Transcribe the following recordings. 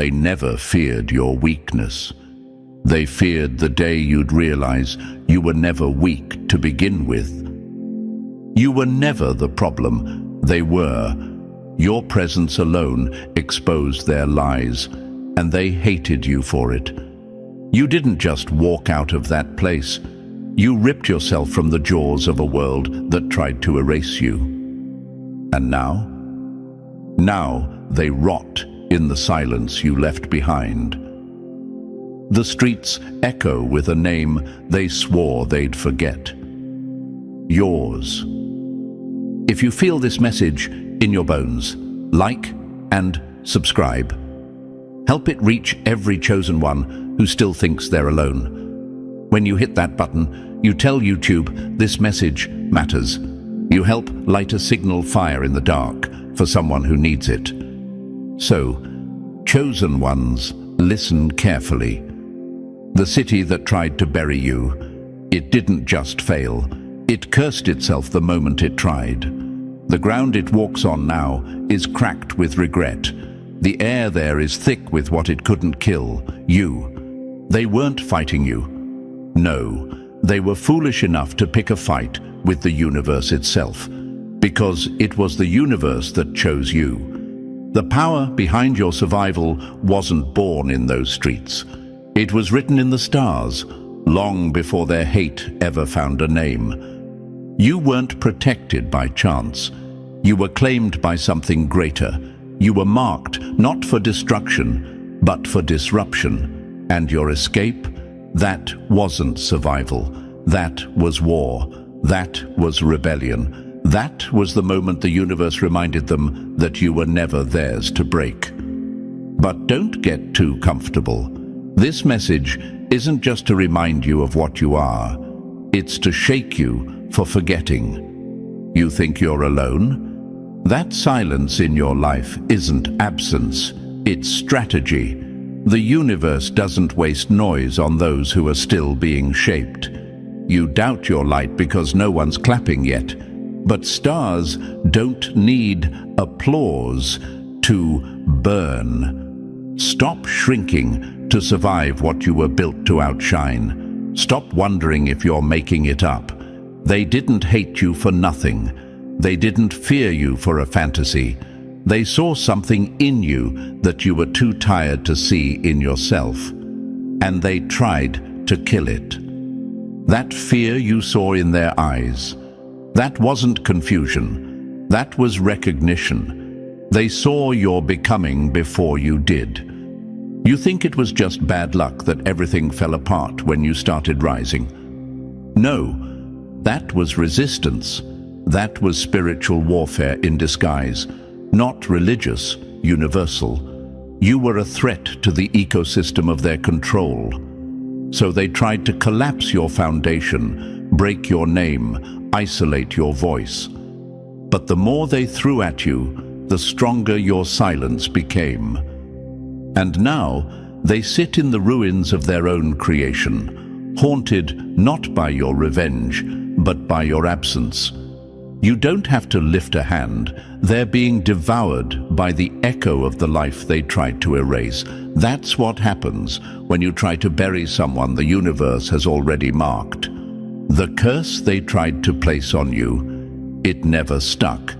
They never feared your weakness. They feared the day you'd realize you were never weak to begin with. You were never the problem, they were. Your presence alone exposed their lies, and they hated you for it. You didn't just walk out of that place. You ripped yourself from the jaws of a world that tried to erase you. And now? Now they rot in the silence you left behind. The streets echo with a name they swore they'd forget. Yours. If you feel this message in your bones, like and subscribe. Help it reach every chosen one who still thinks they're alone. When you hit that button, you tell YouTube this message matters. You help light a signal fire in the dark for someone who needs it. So, chosen ones, listen carefully. The city that tried to bury you, it didn't just fail. It cursed itself the moment it tried. The ground it walks on now is cracked with regret. The air there is thick with what it couldn't kill, you. They weren't fighting you. No, they were foolish enough to pick a fight with the universe itself, because it was the universe that chose you. The power behind your survival wasn't born in those streets. It was written in the stars, long before their hate ever found a name. You weren't protected by chance. You were claimed by something greater. You were marked not for destruction, but for disruption. And your escape? That wasn't survival. That was war. That was rebellion. That was the moment the universe reminded them that you were never theirs to break. But don't get too comfortable. This message isn't just to remind you of what you are. It's to shake you for forgetting. You think you're alone? That silence in your life isn't absence, it's strategy. The universe doesn't waste noise on those who are still being shaped. You doubt your light because no one's clapping yet. But stars don't need applause to burn. Stop shrinking to survive what you were built to outshine. Stop wondering if you're making it up. They didn't hate you for nothing. They didn't fear you for a fantasy. They saw something in you that you were too tired to see in yourself. And they tried to kill it. That fear you saw in their eyes, that wasn't confusion. That was recognition. They saw your becoming before you did. You think it was just bad luck that everything fell apart when you started rising. No, that was resistance. That was spiritual warfare in disguise, not religious, universal. You were a threat to the ecosystem of their control. So they tried to collapse your foundation, break your name, isolate your voice. But the more they threw at you, the stronger your silence became. And now, they sit in the ruins of their own creation, haunted not by your revenge, but by your absence. You don't have to lift a hand. They're being devoured by the echo of the life they tried to erase. That's what happens when you try to bury someone the universe has already marked. The curse they tried to place on you, it never stuck.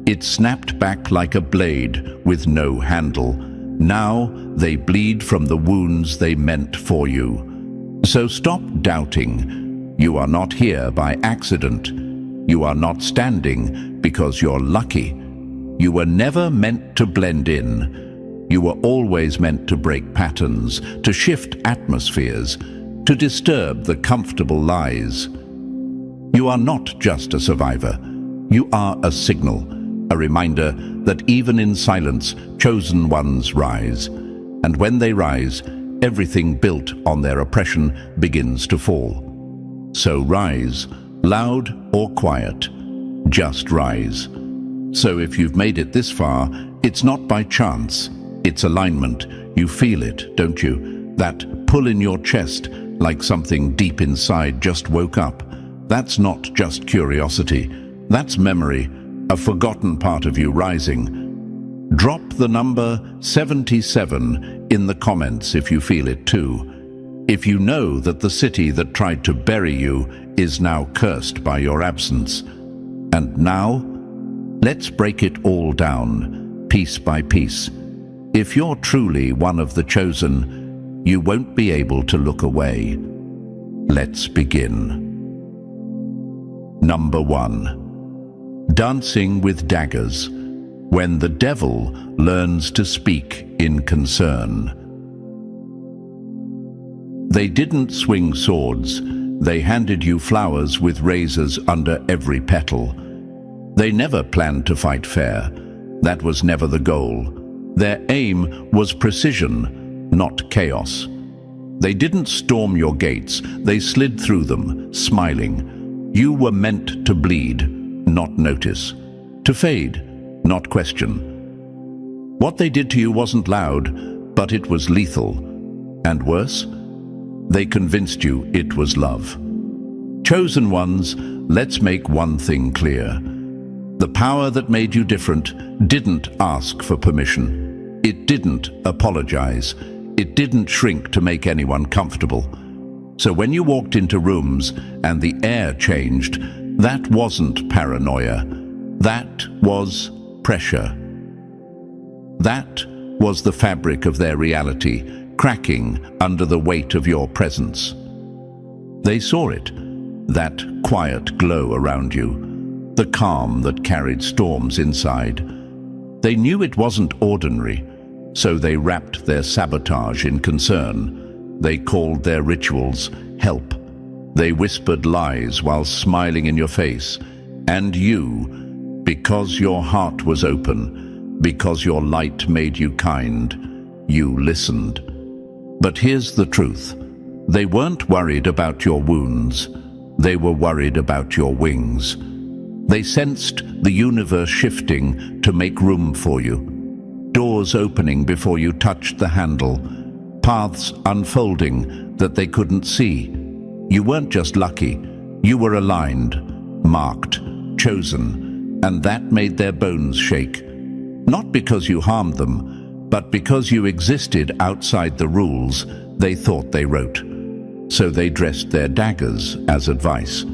It snapped back like a blade with no handle. Now they bleed from the wounds they meant for you. So stop doubting. You are not here by accident. You are not standing because you're lucky. You were never meant to blend in. You were always meant to break patterns, to shift atmospheres, to disturb the comfortable lies. You are not just a survivor. You are a signal, a reminder that even in silence, chosen ones rise. And when they rise, everything built on their oppression begins to fall. So rise. Loud or quiet, just rise. So if you've made it this far, it's not by chance, it's alignment. You feel it, don't you? That pull in your chest, like something deep inside just woke up. That's not just curiosity, that's memory, a forgotten part of you rising. Drop the number 77 in the comments if you feel it too. If you know that the city that tried to bury you is now cursed by your absence. And now, let's break it all down, piece by piece. If you're truly one of the chosen, you won't be able to look away. Let's begin. Number 1. Dancing with daggers. When the devil learns to speak in concern. They didn't swing swords. They handed you flowers with razors under every petal. They never planned to fight fair. That was never the goal. Their aim was precision, not chaos. They didn't storm your gates. They slid through them, smiling. You were meant to bleed, not notice. To fade, not question. What they did to you wasn't loud, but it was lethal. And worse, they convinced you it was love. Chosen ones, let's make one thing clear. The power that made you different didn't ask for permission. It didn't apologize. It didn't shrink to make anyone comfortable. So when you walked into rooms and the air changed, that wasn't paranoia. That was pressure. That was the fabric of their reality, cracking under the weight of your presence. They saw it, that quiet glow around you, the calm that carried storms inside. They knew it wasn't ordinary, so they wrapped their sabotage in concern. They called their rituals help. They whispered lies while smiling in your face. And you, because your heart was open, because your light made you kind, you listened. But here's the truth. They weren't worried about your wounds. They were worried about your wings. They sensed the universe shifting to make room for you. Doors opening before you touched the handle. Paths unfolding that they couldn't see. You weren't just lucky. You were aligned, marked, chosen, and that made their bones shake. Not because you harmed them, but because you existed outside the rules they thought they wrote. So they dressed their daggers as advice.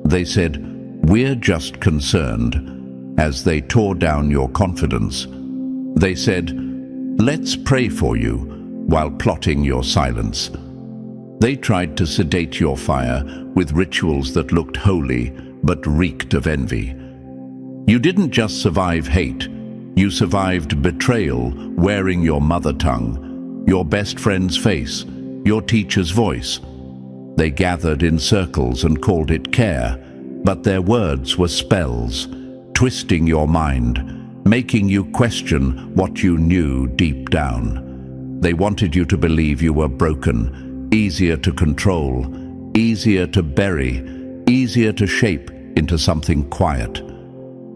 They said, "We're just concerned," as they tore down your confidence. They said, "Let's pray for you," while plotting your silence. They tried to sedate your fire with rituals that looked holy but reeked of envy. You didn't just survive hate. You survived betrayal wearing your mother tongue, your best friend's face, your teacher's voice. They gathered in circles and called it care, but their words were spells, twisting your mind, making you question what you knew deep down. They wanted you to believe you were broken, easier to control, easier to bury, easier to shape into something quiet.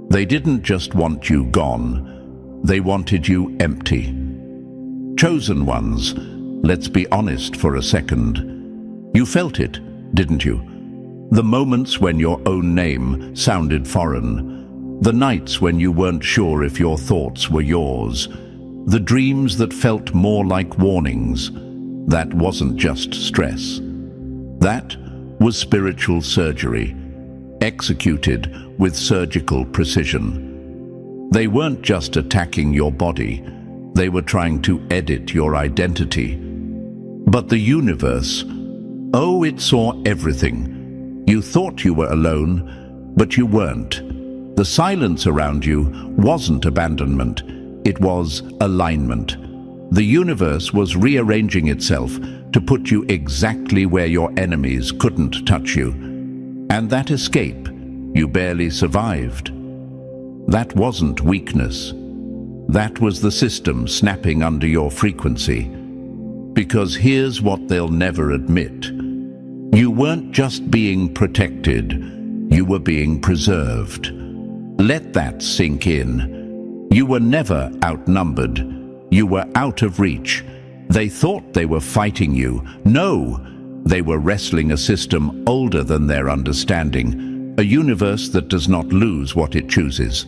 They didn't just want you gone, they wanted you empty. Chosen ones, let's be honest for a second. You felt it, didn't you? The moments when your own name sounded foreign, the nights when you weren't sure if your thoughts were yours, the dreams that felt more like warnings. That wasn't just stress. That was spiritual surgery, executed with surgical precision. They weren't just attacking your body, they were trying to edit your identity. But the universe, oh, it saw everything. You thought you were alone, but you weren't. The silence around you wasn't abandonment, it was alignment. The universe was rearranging itself to put you exactly where your enemies couldn't touch you. And that escape, you barely survived. That wasn't weakness. That was the system snapping under your frequency. Because here's what they'll never admit. You weren't just being protected, you were being preserved. Let that sink in. You were never outnumbered. You were out of reach. They thought they were fighting you. No, they were wrestling a system older than their understanding, a universe that does not lose what it chooses.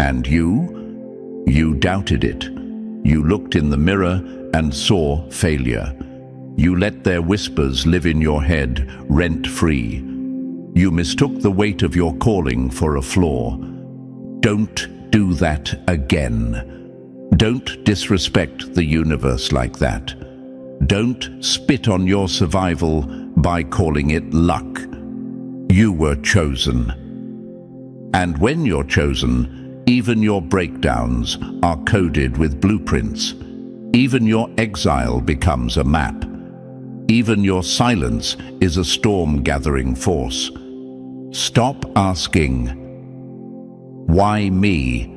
And you? You doubted it. You looked in the mirror and saw failure. You let their whispers live in your head, rent-free. You mistook the weight of your calling for a flaw. Don't do that again. Don't disrespect the universe like that. Don't spit on your survival by calling it luck. You were chosen. And when you're chosen, even your breakdowns are coded with blueprints. Even your exile becomes a map. Even your silence is a storm-gathering force. Stop asking, "Why me?"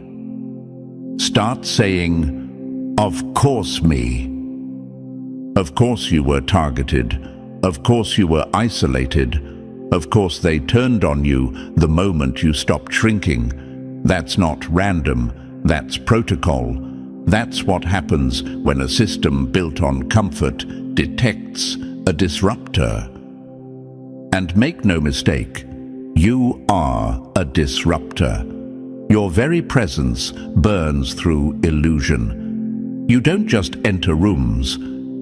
Start saying, "Of course me." Of course you were targeted. Of course you were isolated. Of course they turned on you the moment you stopped shrinking. That's not random. That's protocol. That's what happens when a system built on comfort detects a disruptor. And make no mistake, you are a disruptor. Your very presence burns through illusion. You don't just enter rooms,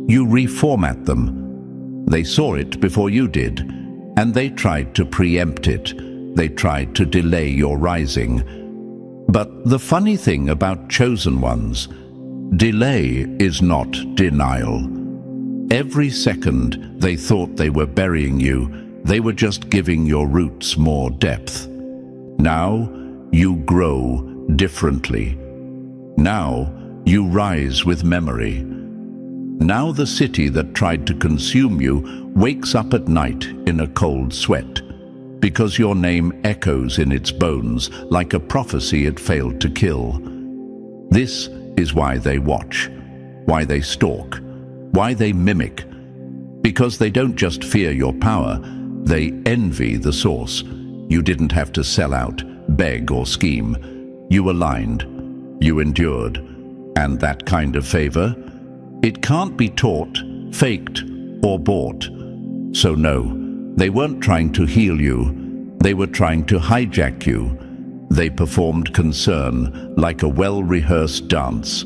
you reformat them. They saw it before you did, and they tried to preempt it. They tried to delay your rising. But the funny thing about chosen ones, delay is not denial. Every second they thought they were burying you, they were just giving your roots more depth. Now you grow differently. Now you rise with memory. Now the city that tried to consume you wakes up at night in a cold sweat, because your name echoes in its bones like a prophecy it failed to kill. This is why they watch, why they stalk, why they mimic. Because they don't just fear your power, they envy the source. You didn't have to sell out, beg or scheme. You aligned, you endured. And that kind of favor, it can't be taught, faked, or bought. So no, they weren't trying to heal you. They were trying to hijack you. They performed concern like a well-rehearsed dance.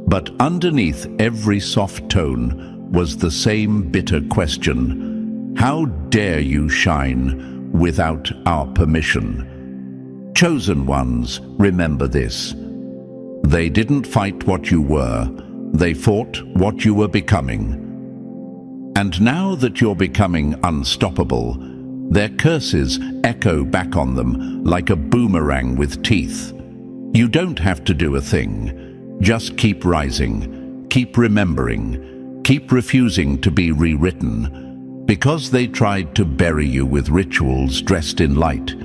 But underneath every soft tone was the same bitter question. How dare you shine without our permission? Chosen ones, remember this. They didn't fight what you were. They fought what you were becoming. And now that you're becoming unstoppable, their curses echo back on them like a boomerang with teeth. You don't have to do a thing. Just keep rising, keep remembering, keep refusing to be rewritten. Because they tried to bury you with rituals dressed in light,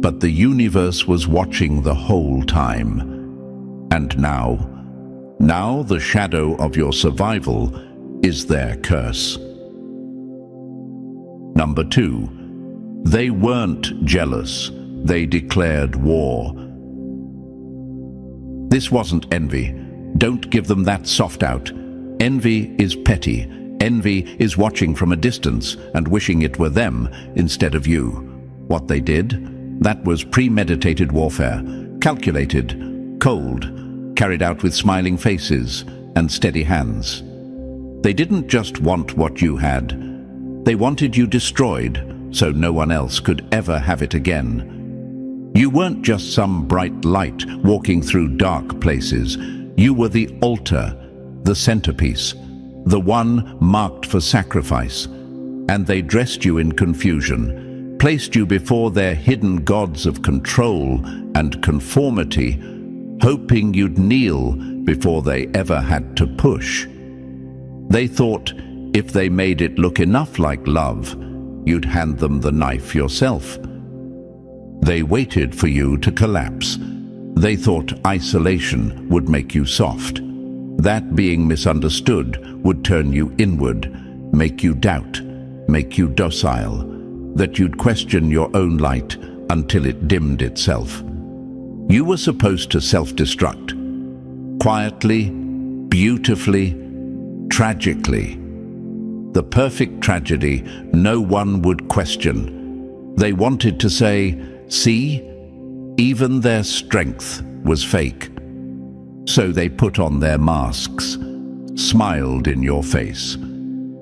but the universe was watching the whole time. And now the shadow of your survival is their curse. Number 2, they weren't jealous. They declared war. This wasn't envy. Don't give them that soft out. Envy is petty. Envy is watching from a distance and wishing it were them instead of you. What they did, that was premeditated warfare, calculated, cold, carried out with smiling faces and steady hands. They didn't just want what you had. They wanted you destroyed so no one else could ever have it again. You weren't just some bright light walking through dark places. You were the altar, the centerpiece, the one marked for sacrifice. And they dressed you in confusion, placed you before their hidden gods of control and conformity, hoping you'd kneel before they ever had to push. They thought if they made it look enough like love, you'd hand them the knife yourself. They waited for you to collapse. They thought isolation would make you soft. That being misunderstood would turn you inward, make you doubt, make you docile, that you'd question your own light until it dimmed itself. You were supposed to self-destruct. Quietly, beautifully, tragically. The perfect tragedy no one would question. They wanted to say, see, even their strength was fake. So they put on their masks, smiled in your face,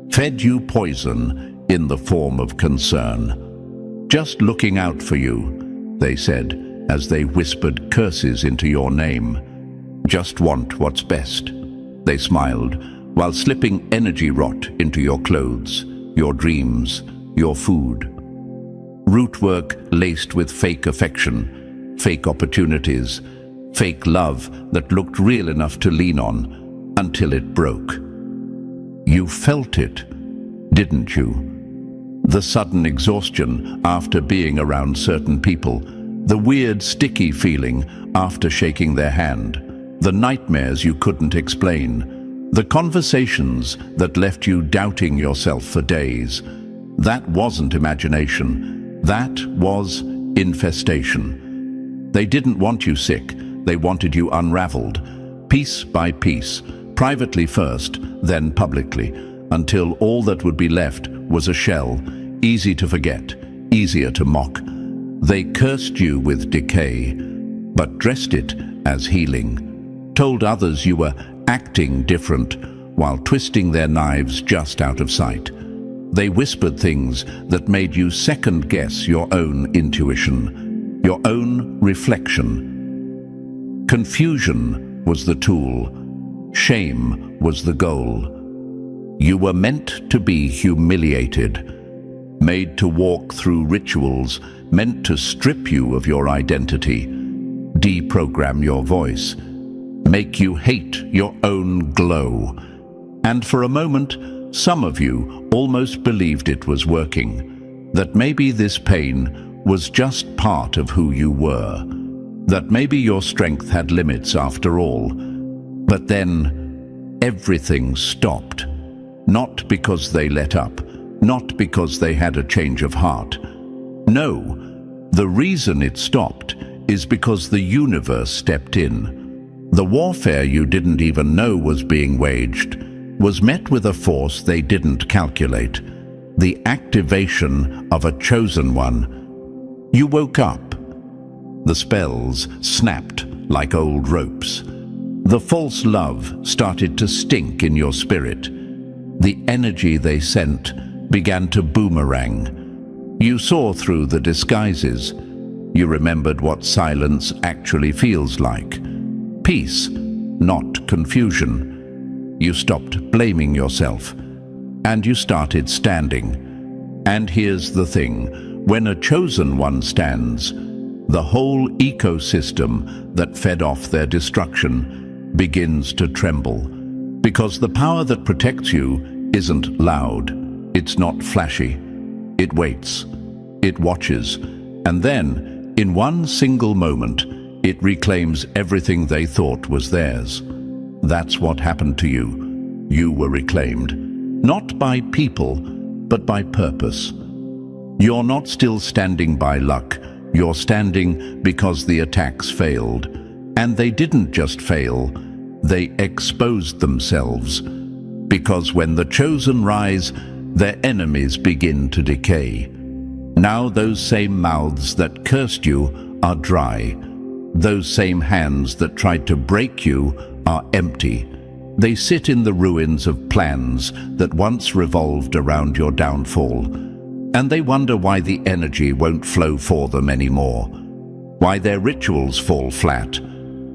fed you poison in the form of concern. Just looking out for you, they said, as they whispered curses into your name. Just want what's best, they smiled, while slipping energy rot into your clothes, your dreams, your food. Root work laced with fake affection, fake opportunities, fake love that looked real enough to lean on, until it broke. You felt it, didn't you? The sudden exhaustion after being around certain people, the weird sticky feeling after shaking their hand, the nightmares you couldn't explain, the conversations that left you doubting yourself for days. That wasn't imagination, that was infestation. They didn't want you sick, they wanted you unraveled, piece by piece, privately first, then publicly, until all that would be left was a shell, easy to forget, easier to mock. They cursed you with decay, but dressed it as healing, told others you were acting different while twisting their knives just out of sight. They whispered things that made you second-guess your own intuition, your own reflection. Confusion was the tool. Shame was the goal. You were meant to be humiliated, made to walk through rituals, meant to strip you of your identity, deprogram your voice, make you hate your own glow. And for a moment, some of you almost believed it was working, that maybe this pain was just part of who you were, that maybe your strength had limits after all. But then everything stopped, not because they let up, not because they had a change of heart. No, the reason it stopped is because the universe stepped in. The warfare you didn't even know was being waged was met with a force they didn't calculate, the activation of a chosen one. You woke up. The spells snapped like old ropes. The false love started to stink in your spirit. The energy they sent began to boomerang. You saw through the disguises. You remembered what silence actually feels like. Peace, not confusion. You stopped blaming yourself, and you started standing. And here's the thing, when a chosen one stands, the whole ecosystem that fed off their destruction begins to tremble, because the power that protects you isn't loud, it's not flashy. It waits, it watches, and then, in one single moment, it reclaims everything they thought was theirs. That's what happened to you. You were reclaimed, not by people, but by purpose. You're not still standing by luck. You're standing because the attacks failed. And they didn't just fail, they exposed themselves. Because when the chosen rise, their enemies begin to decay. Now those same mouths that cursed you are dry. Those same hands that tried to break you are empty. They sit in the ruins of plans that once revolved around your downfall, and they wonder why the energy won't flow for them anymore, why their rituals fall flat,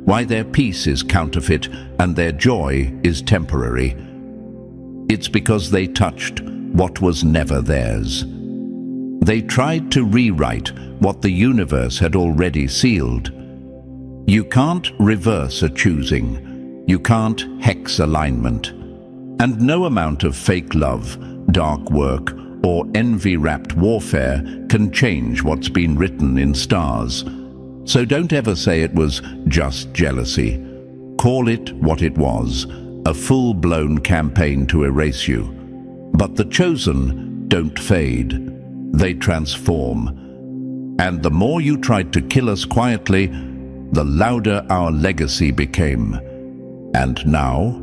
why their peace is counterfeit and their joy is temporary. It's because they touched what was never theirs. They tried to rewrite what the universe had already sealed. You can't reverse a choosing. You can't hex alignment. And no amount of fake love, dark work, or envy-wrapped warfare can change what's been written in stars. So don't ever say it was just jealousy. Call it what it was, a full-blown campaign to erase you. But the chosen don't fade. They transform. And the more you tried to kill us quietly, the louder our legacy became. And now,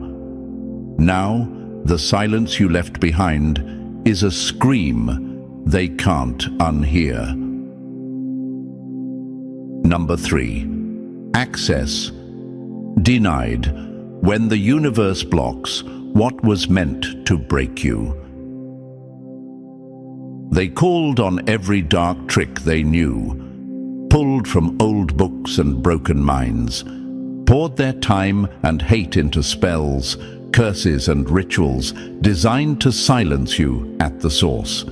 the silence you left behind is a scream they can't unhear. Number 3. Access. Denied. When the universe blocks what was meant to break you. They called on every dark trick they knew, pulled from old books and broken minds, poured their time and hate into spells, curses and rituals designed to silence you at the source.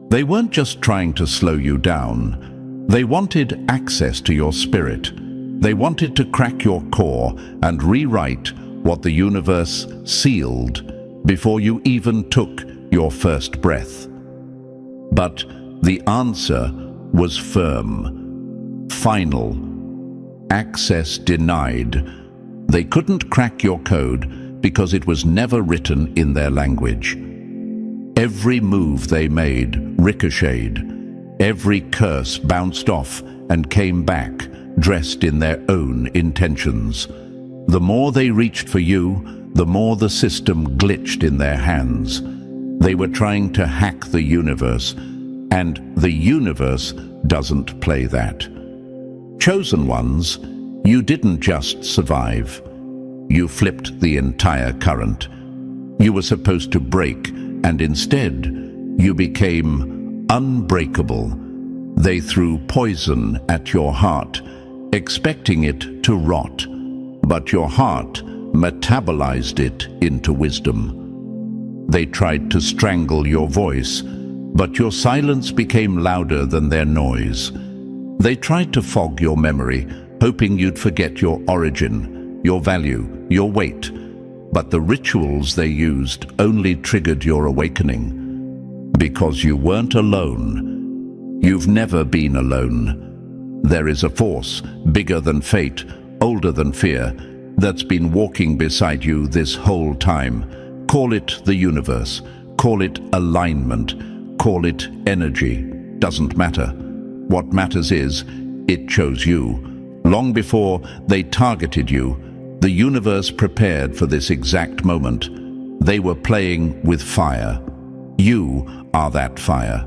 They weren't just trying to slow you down. They wanted access to your spirit. They wanted to crack your core and rewrite what the universe sealed before you even took your first breath. But the answer was firm, final, access denied. They couldn't crack your code because it was never written in their language. Every move they made ricocheted. Every curse bounced off and came back, dressed in their own intentions. The more they reached for you, the more the system glitched in their hands. They were trying to hack the universe, and the universe doesn't play that. Chosen ones, you didn't just survive. You flipped the entire current. You were supposed to break, and instead, you became unbreakable. They threw poison at your heart, expecting it to rot, but your heart metabolized it into wisdom. They tried to strangle your voice, but your silence became louder than their noise. They tried to fog your memory, hoping you'd forget your origin, your value, your weight. But the rituals they used only triggered your awakening. Because you weren't alone. You've never been alone. There is a force bigger than fate, older than fear, that's been walking beside you this whole time. Call it the universe, call it alignment, call it energy. Doesn't matter. What matters is, it chose you. Long before they targeted you, the universe prepared for this exact moment. They were playing with fire. You are that fire.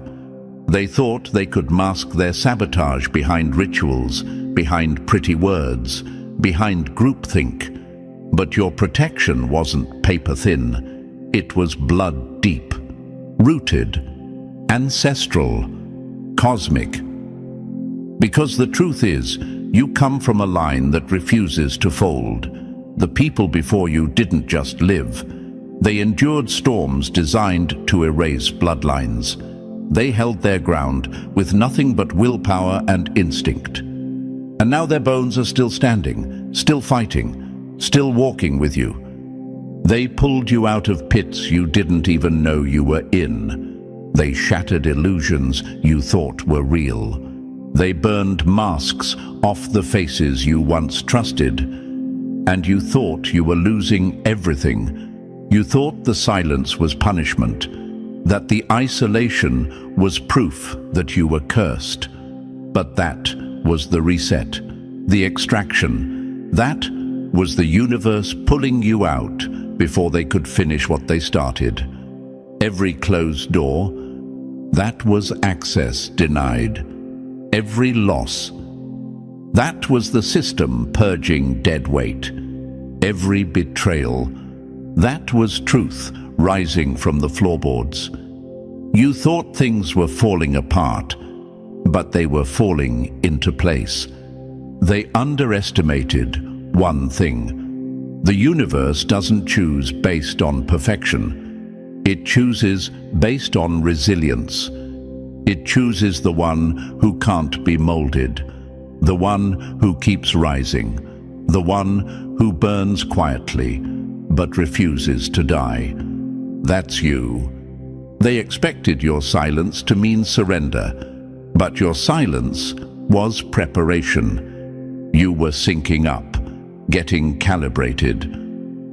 They thought they could mask their sabotage behind rituals, behind pretty words, behind groupthink. But your protection wasn't paper thin. It was blood deep, rooted, ancestral, cosmic. Because the truth is, you come from a line that refuses to fold. The people before you didn't just live. They endured storms designed to erase bloodlines. They held their ground with nothing but willpower and instinct. And now their bones are still standing, still fighting, still walking with you. They pulled you out of pits you didn't even know you were in. They shattered illusions you thought were real. They burned masks off the faces you once trusted. And you thought you were losing everything. You thought the silence was punishment, that the isolation was proof that you were cursed. But that was the reset, the extraction. That was the universe pulling you out before they could finish what they started. Every closed door, that was access denied. Every loss, that was the system purging dead weight. Every betrayal, that was truth rising from the floorboards. You thought things were falling apart, but they were falling into place. They underestimated one thing. The universe doesn't choose based on perfection. It chooses based on resilience. It chooses the one who can't be molded, the one who keeps rising, the one who burns quietly but refuses to die. That's you. They expected your silence to mean surrender, but your silence was preparation. You were syncing up, getting calibrated.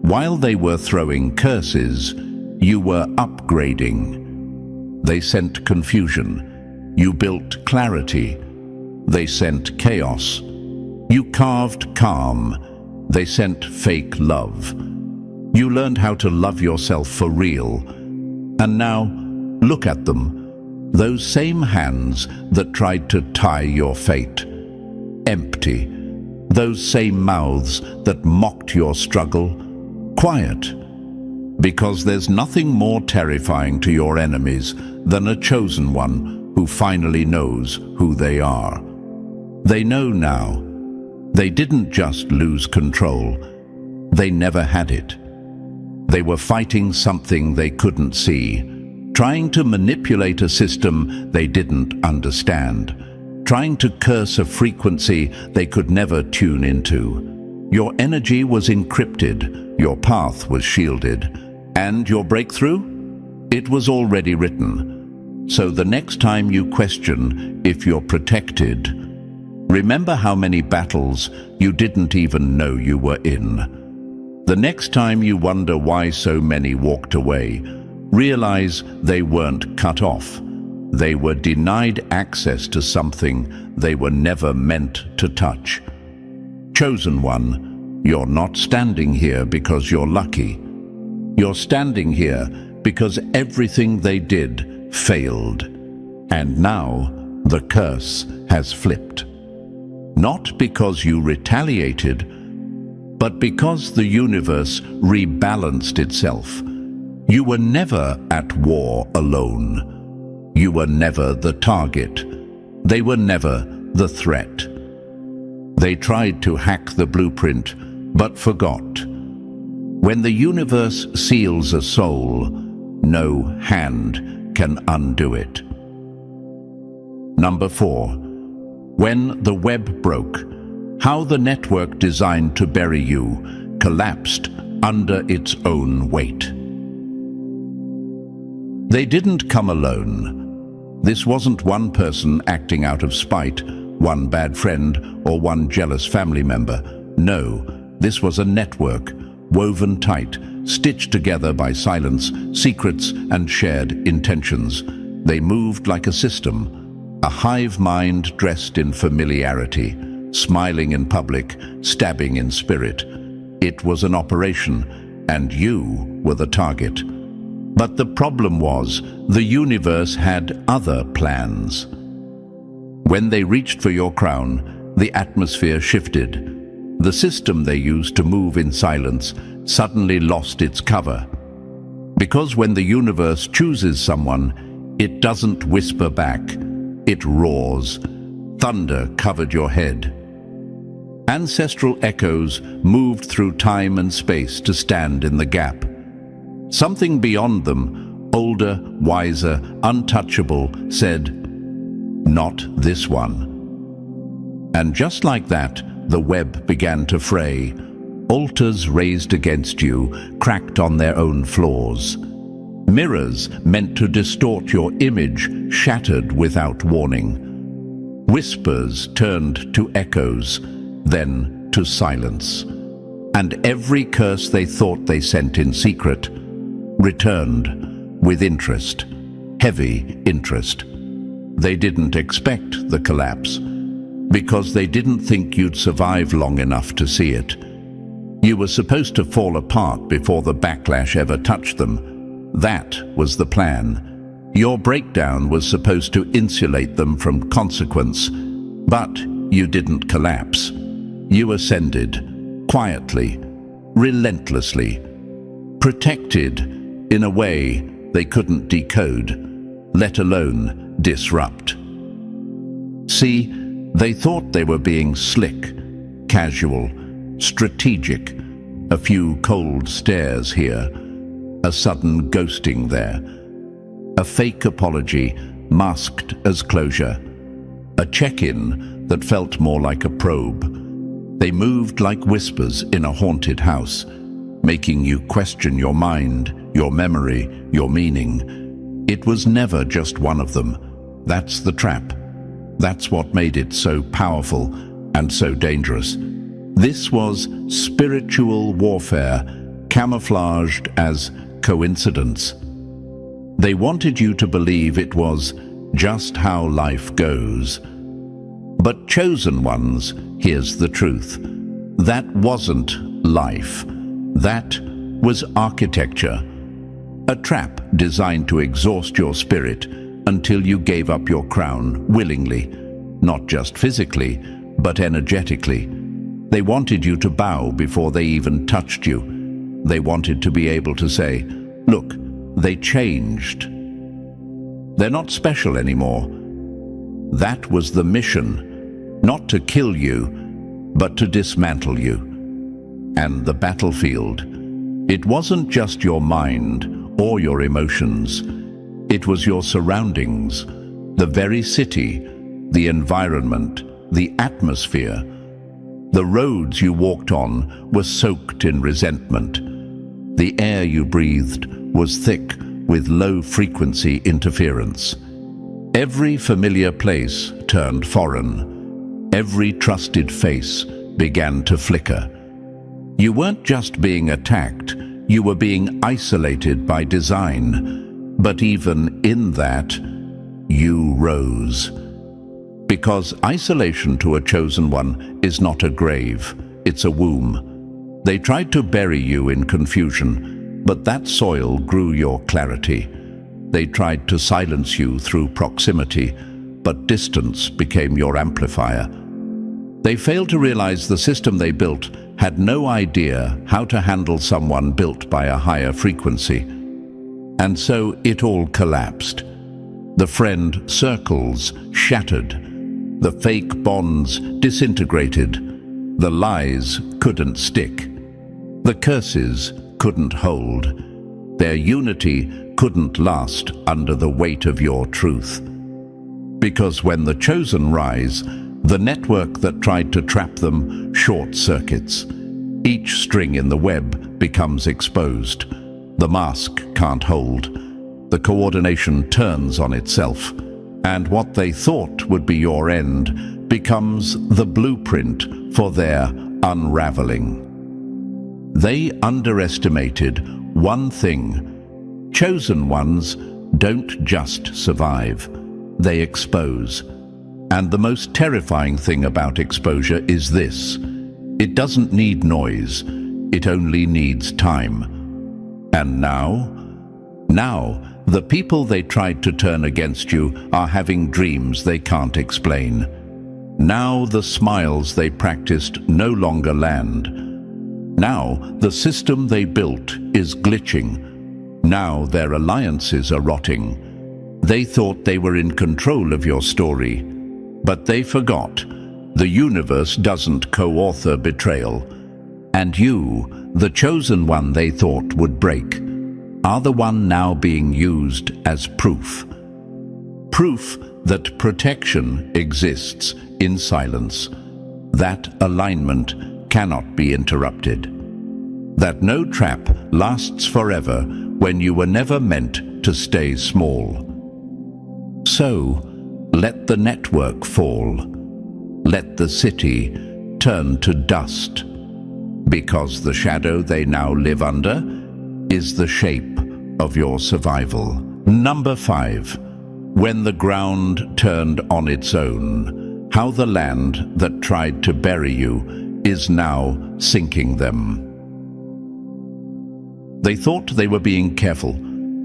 While they were throwing curses, you were upgrading. They sent confusion. You built clarity. They sent chaos. You carved calm. They sent fake love. You learned how to love yourself for real. And now, look at them. Those same hands that tried to tie your fate. Empty. Those same mouths that mocked your struggle, quiet. Because there's nothing more terrifying to your enemies than a chosen one who finally knows who they are. They know now. They didn't just lose control. They never had it. They were fighting something they couldn't see, trying to manipulate a system they didn't understand, trying to curse a frequency they could never tune into. Your energy was encrypted, your path was shielded, and your breakthrough? It was already written. So the next time you question if you're protected, remember how many battles you didn't even know you were in. The next time you wonder why so many walked away, realize they weren't cut off. They were denied access to something they were never meant to touch. Chosen one, you're not standing here because you're lucky. You're standing here because everything they did failed. And now the curse has flipped. Not because you retaliated, but because the universe rebalanced itself. You were never at war alone. You were never the target. They were never the threat. They tried to hack the blueprint, but forgot. When the universe seals a soul, no hand can undo it. Number 4. When the web broke, how the network designed to bury you collapsed under its own weight. They didn't come alone. This wasn't one person acting out of spite, one bad friend, or one jealous family member. No, this was a network, woven tight, stitched together by silence, secrets, and shared intentions. They moved like a system, a hive mind dressed in familiarity, smiling in public, stabbing in spirit. It was an operation, and you were the target. But the problem was, the universe had other plans. When they reached for your crown, the atmosphere shifted. The system they used to move in silence suddenly lost its cover. Because when the universe chooses someone, it doesn't whisper back, it roars. Thunder covered your head. Ancestral echoes moved through time and space to stand in the gap. Something beyond them, older, wiser, untouchable, said, "Not this one." And just like that, the web began to fray. Altars raised against you, cracked on their own flaws. Mirrors meant to distort your image, shattered without warning. Whispers turned to echoes, then to silence. And every curse they thought they sent in secret returned with interest, heavy interest. They didn't expect the collapse, because they didn't think you'd survive long enough to see it. You were supposed to fall apart before the backlash ever touched them. That was the plan. Your breakdown was supposed to insulate them from consequence, but you didn't collapse. You ascended, quietly, relentlessly, protected in a way they couldn't decode, let alone disrupt. See, they thought they were being slick, casual, strategic. A few cold stares here, a sudden ghosting there, a fake apology masked as closure, a check-in that felt more like a probe. They moved like whispers in a haunted house, making you question your mind, your memory, your meaning. It was never just one of them. That's the trap. That's what made it so powerful and so dangerous. This was spiritual warfare, camouflaged as coincidence. They wanted you to believe it was just how life goes. But chosen ones, here's the truth. That wasn't life. That was architecture. A trap designed to exhaust your spirit until you gave up your crown willingly, not just physically, but energetically. They wanted you to bow before they even touched you. They wanted to be able to say, "Look, they changed. They're not special anymore." That was the mission, not to kill you, but to dismantle you. And the battlefield, it wasn't just your mind or your emotions. It was your surroundings, the very city, the environment, the atmosphere. The roads you walked on were soaked in resentment. The air you breathed was thick with low-frequency interference. Every familiar place turned foreign. Every trusted face began to flicker. You weren't just being attacked, you were being isolated by design. But even in that, you rose. Because isolation to a chosen one is not a grave, it's a womb. They tried to bury you in confusion, but that soil grew your clarity. They tried to silence you through proximity, but distance became your amplifier. They failed to realize the system they built had no idea how to handle someone built by a higher frequency. And so it all collapsed. The friend circles shattered. The fake bonds disintegrated. The lies couldn't stick. The curses couldn't hold. Their unity couldn't last under the weight of your truth. Because when the chosen rise, the network that tried to trap them short-circuits. Each string in the web becomes exposed. The mask can't hold. The coordination turns on itself. And what they thought would be your end becomes the blueprint for their unraveling. They underestimated one thing. Chosen ones don't just survive, they expose. And the most terrifying thing about exposure is this: it doesn't need noise, it only needs time. And now, the people they tried to turn against you are having dreams they can't explain. Now the smiles they practiced no longer land. Now the system they built is glitching. Now their alliances are rotting. They thought they were in control of your story, but they forgot. The universe doesn't co-author betrayal. And you, the chosen one they thought would break, are the one now being used as proof. Proof that protection exists in silence, that alignment cannot be interrupted, that no trap lasts forever when you were never meant to stay small. So, let the network fall. Let the city turn to dust, because the shadow they now live under is the shape of your survival. Number 5. When the ground turned on its own, how the land that tried to bury you is now sinking them. They thought they were being careful.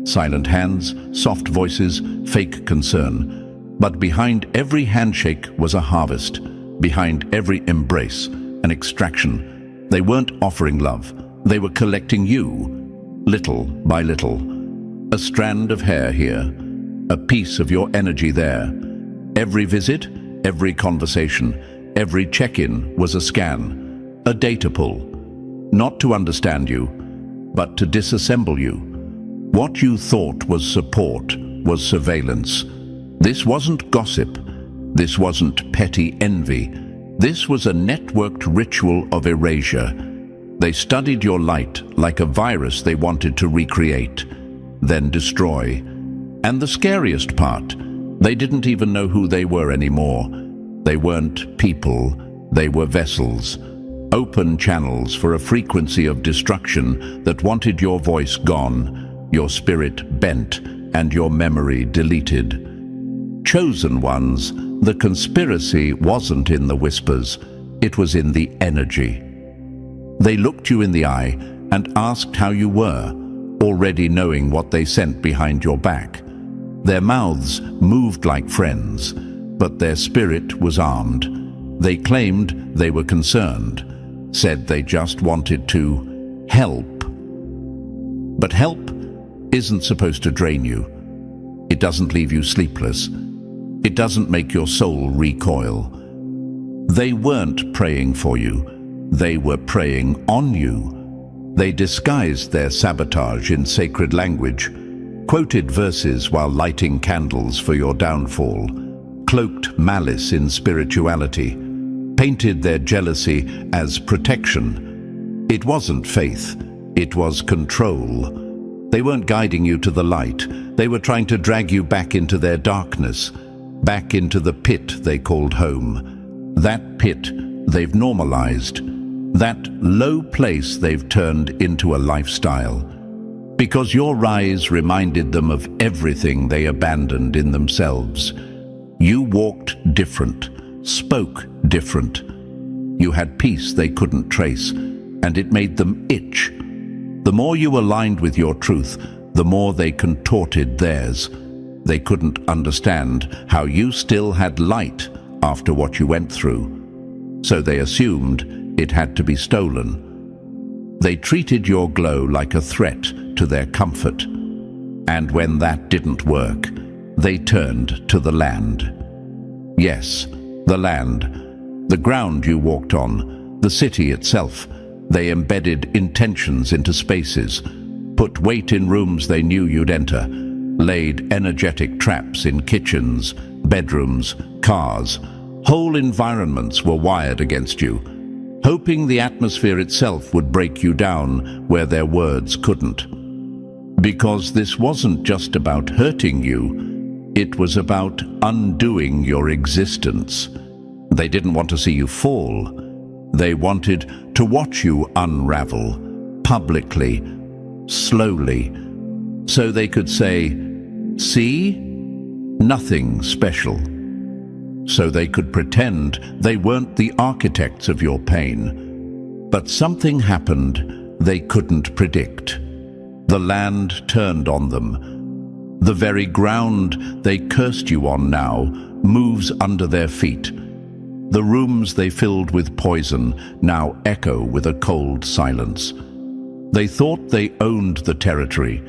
Silent hands, soft voices, fake concern. But behind every handshake was a harvest. Behind every embrace, an extraction. They weren't offering love. They were collecting you, little by little. A strand of hair here, a piece of your energy there. Every visit, every conversation, every check-in was a scan, a data pull. Not to understand you, but to disassemble you. What you thought was support was surveillance. This wasn't gossip. This wasn't petty envy. This was a networked ritual of erasure. They studied your light like a virus they wanted to recreate, then destroy. And the scariest part, they didn't even know who they were anymore. They weren't people, they were vessels. Open channels for a frequency of destruction that wanted your voice gone, your spirit bent, and your memory deleted. Chosen ones, the conspiracy wasn't in the whispers, it was in the energy. They looked you in the eye and asked how you were, already knowing what they sent behind your back. Their mouths moved like friends, but their spirit was armed. They claimed they were concerned, said they just wanted to help. But help isn't supposed to drain you. It doesn't leave you sleepless. It doesn't make your soul recoil. They weren't praying for you. They were preying on you. They disguised their sabotage in sacred language, quoted verses while lighting candles for your downfall, cloaked malice in spirituality, painted their jealousy as protection. It wasn't faith, it was control. They weren't guiding you to the light. They were trying to drag you back into their darkness, back into the pit they called home. That pit they've normalized. That low place they've turned into a lifestyle. Because your rise reminded them of everything they abandoned in themselves. You walked different, spoke different. You had peace they couldn't trace, and it made them itch. The more you aligned with your truth, the more they contorted theirs. They couldn't understand how you still had light after what you went through. So they assumed it had to be stolen. They treated your glow like a threat to their comfort. And when that didn't work, they turned to the land. Yes, the land, the ground you walked on, the city itself. They embedded intentions into spaces, put weight in rooms they knew you'd enter, laid energetic traps in kitchens, bedrooms, cars. Whole environments were wired against you, hoping the atmosphere itself would break you down where their words couldn't. Because this wasn't just about hurting you, it was about undoing your existence. They didn't want to see you fall. They wanted to watch you unravel, publicly, slowly, so they could say, "See? Nothing special." So they could pretend they weren't the architects of your pain. But something happened they couldn't predict. The land turned on them. The very ground they cursed you on now moves under their feet. The rooms they filled with poison now echo with a cold silence. They thought they owned the territory,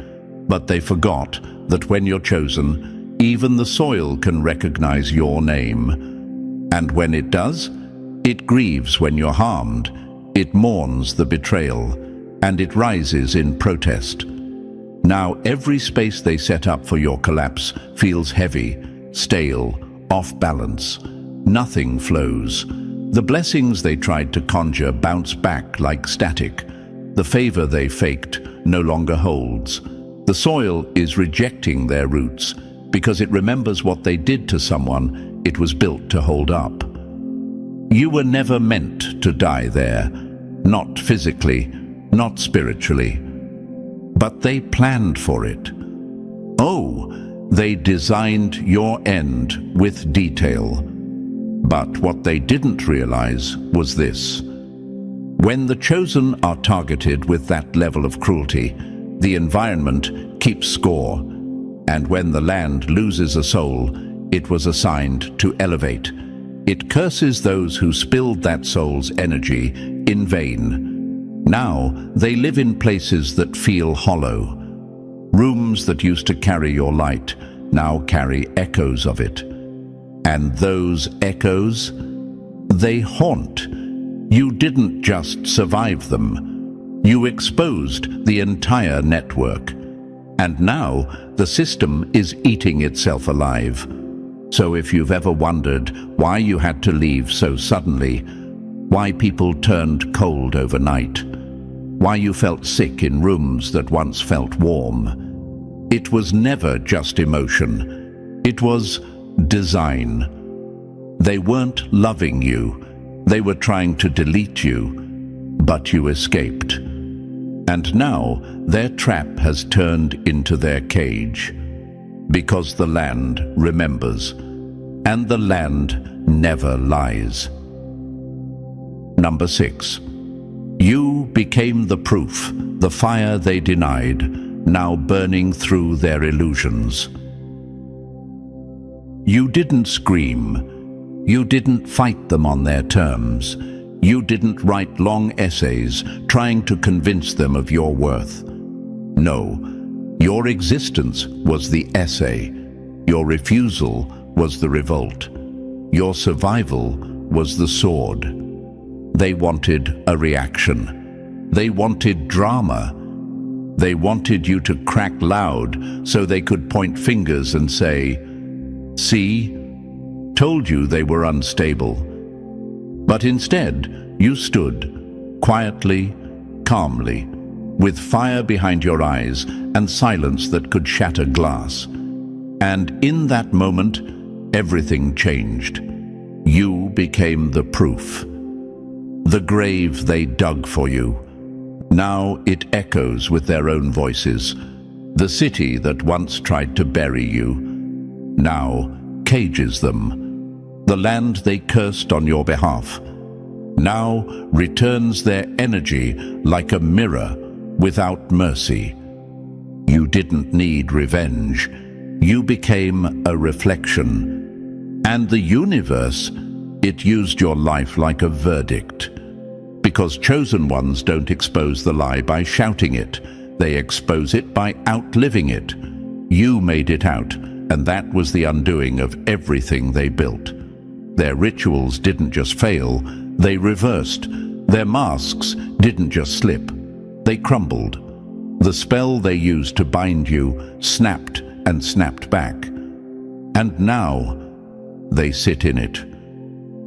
but they forgot that when you're chosen, even the soil can recognize your name. And when it does, it grieves when you're harmed, it mourns the betrayal, and it rises in protest. Now every space they set up for your collapse feels heavy, stale, off balance. Nothing flows. The blessings they tried to conjure bounce back like static. The favor they faked no longer holds. The soil is rejecting their roots because it remembers what they did to someone it was built to hold up. You were never meant to die there, not physically, not spiritually. But they planned for it. Oh, they designed your end with detail. But what they didn't realize was this. When the chosen are targeted with that level of cruelty, the environment keeps score. And when the land loses a soul, it was assigned to elevate. It curses those who spilled that soul's energy in vain. Now they live in places that feel hollow. Rooms that used to carry your light now carry echoes of it. And those echoes, they haunt. You didn't just survive them. You exposed the entire network. And now the system is eating itself alive. So if you've ever wondered why you had to leave so suddenly, why people turned cold overnight, why you felt sick in rooms that once felt warm, it was never just emotion. It was design. They weren't loving you. They were trying to delete you, but you escaped. And now their trap has turned into their cage, because the land remembers, and the land never lies. Number 6. You became the proof, the fire they denied, now burning through their illusions. You didn't scream. You didn't fight them on their terms. You didn't write long essays trying to convince them of your worth. No, your existence was the essay. Your refusal was the revolt. Your survival was the sword. They wanted a reaction. They wanted drama. They wanted you to crack loud so they could point fingers and say, "See, told you they were unstable." But instead, you stood, quietly, calmly, with fire behind your eyes and silence that could shatter glass. And in that moment, everything changed. You became the proof. The grave they dug for you. Now it echoes with their own voices. The city that once tried to bury you, now cages them. The land they cursed on your behalf, now returns their energy like a mirror without mercy. You didn't need revenge. You became a reflection. And the universe, it used your life like a verdict. Because chosen ones don't expose the lie by shouting it. They expose it by outliving it. You made it out, and that was the undoing of everything they built. Their rituals didn't just fail, they reversed. Their masks didn't just slip, they crumbled. The spell they used to bind you snapped and snapped back. And now they sit in it.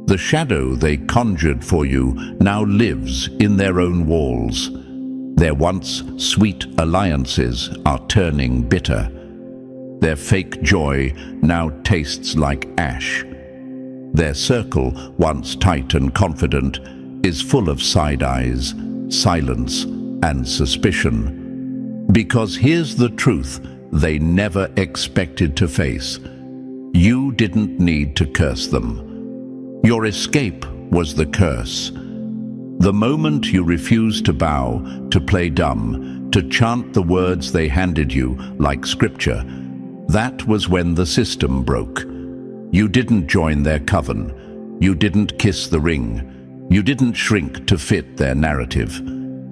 The shadow they conjured for you now lives in their own walls. Their once sweet alliances are turning bitter. Their fake joy now tastes like ash. Their circle, once tight and confident, is full of side eyes, silence, and suspicion. Because here's the truth they never expected to face. You didn't need to curse them. Your escape was the curse. The moment you refused to bow, to play dumb, to chant the words they handed you like scripture, that was when the system broke. You didn't join their coven. You didn't kiss the ring. You didn't shrink to fit their narrative.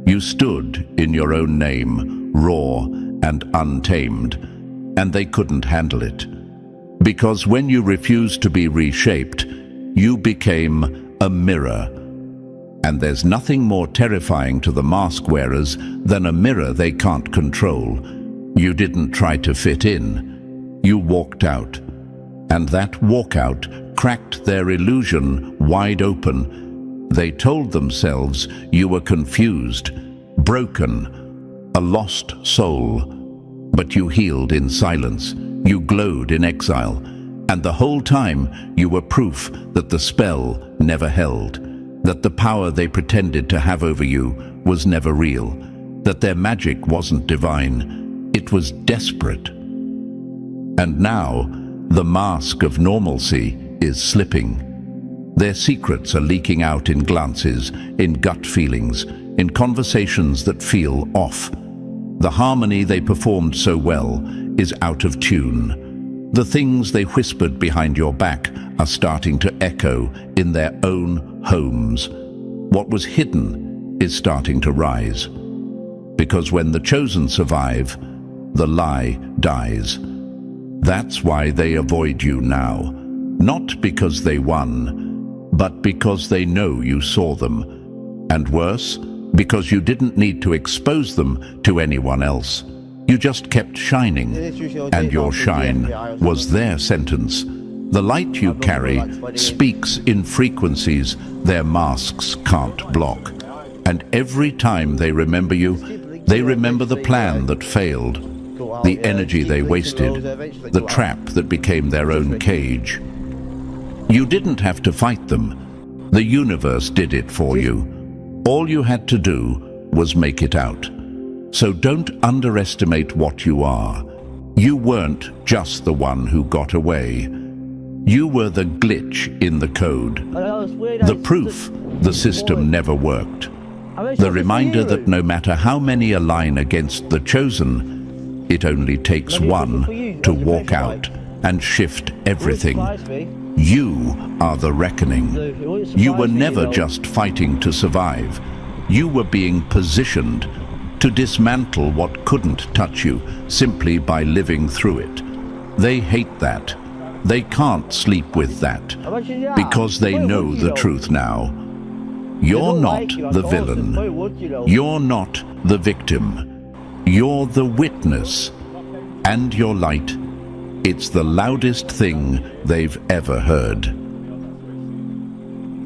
You stood in your own name, raw and untamed, and they couldn't handle it. Because when you refused to be reshaped, you became a mirror. And there's nothing more terrifying to the mask wearers than a mirror they can't control. You didn't try to fit in. You walked out. And that walkout cracked their illusion wide open. They told themselves you were confused, broken, a lost soul. But you healed in silence. You glowed in exile. And the whole time you were proof that the spell never held, that the power they pretended to have over you was never real, that their magic wasn't divine, it was desperate. And now, the mask of normalcy is slipping. Their secrets are leaking out in glances, in gut feelings, in conversations that feel off. The harmony they performed so well is out of tune. The things they whispered behind your back are starting to echo in their own homes. What was hidden is starting to rise. Because when the chosen survive, the lie dies. That's why they avoid you now. Not because they won, but because they know you saw them. And worse, because you didn't need to expose them to anyone else. You just kept shining, and your shine was their sentence. The light you carry speaks in frequencies their masks can't block. And every time they remember you, they remember the plan that failed, the energy they wasted, the trap that became their own cage. You didn't have to fight them. The universe did it for you. All you had to do was make it out. So don't underestimate what you are. You weren't just the one who got away. You were the glitch in the code. The proof the system never worked. The reminder that no matter how many align against the chosen, it only takes one to walk out and shift everything. You are the reckoning. You were never just fighting to survive. You were being positioned to dismantle what couldn't touch you simply by living through it. They hate that. They can't sleep with that because they know the truth now. You're not the villain. You're not the victim. You're the witness. And your light, it's the loudest thing they've ever heard.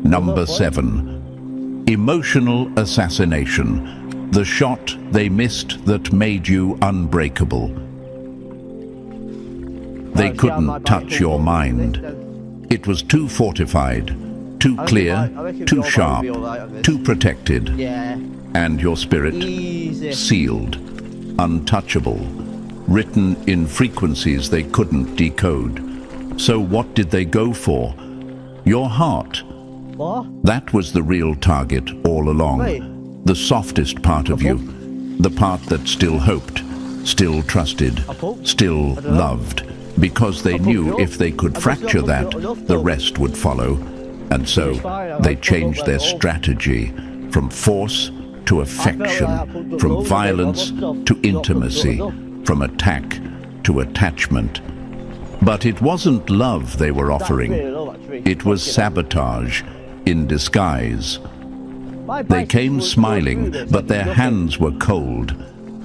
Number 7. Emotional assassination. The shot they missed that made you unbreakable. They couldn't touch your mind. It was too fortified, too clear, too sharp, too protected. And your spirit, sealed, untouchable, written in frequencies they couldn't decode. So what did they go for? Your heart. That was the real target all along. The softest part of you. The part that still hoped, still trusted, still loved. Because they knew if they could fracture that, the rest would follow. And so they changed their strategy from force to affection, from violence to intimacy, from attack to attachment. But it wasn't love they were offering. It was sabotage in disguise. They came smiling, but their hands were cold.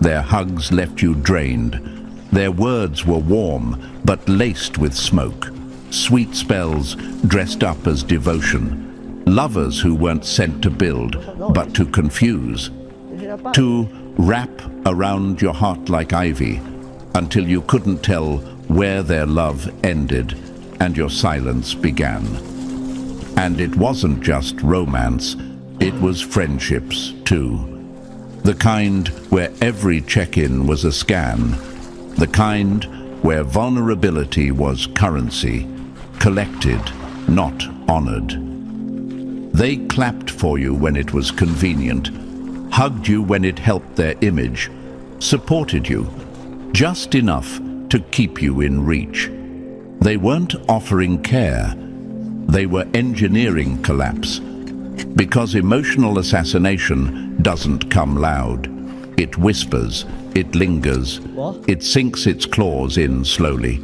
Their hugs left you drained. Their words were warm, but laced with smoke. Sweet spells dressed up as devotion. Lovers who weren't sent to build, but to confuse. To wrap around your heart like ivy, until you couldn't tell where their love ended and your silence began. And it wasn't just romance, it was friendships too. The kind where every check-in was a scan. The kind where vulnerability was currency, collected, not honored. They clapped for you when it was convenient, hugged you when it helped their image, supported you, just enough to keep you in reach. They weren't offering care, they were engineering collapse. Because emotional assassination doesn't come loud. It whispers, it lingers, it sinks its claws in slowly,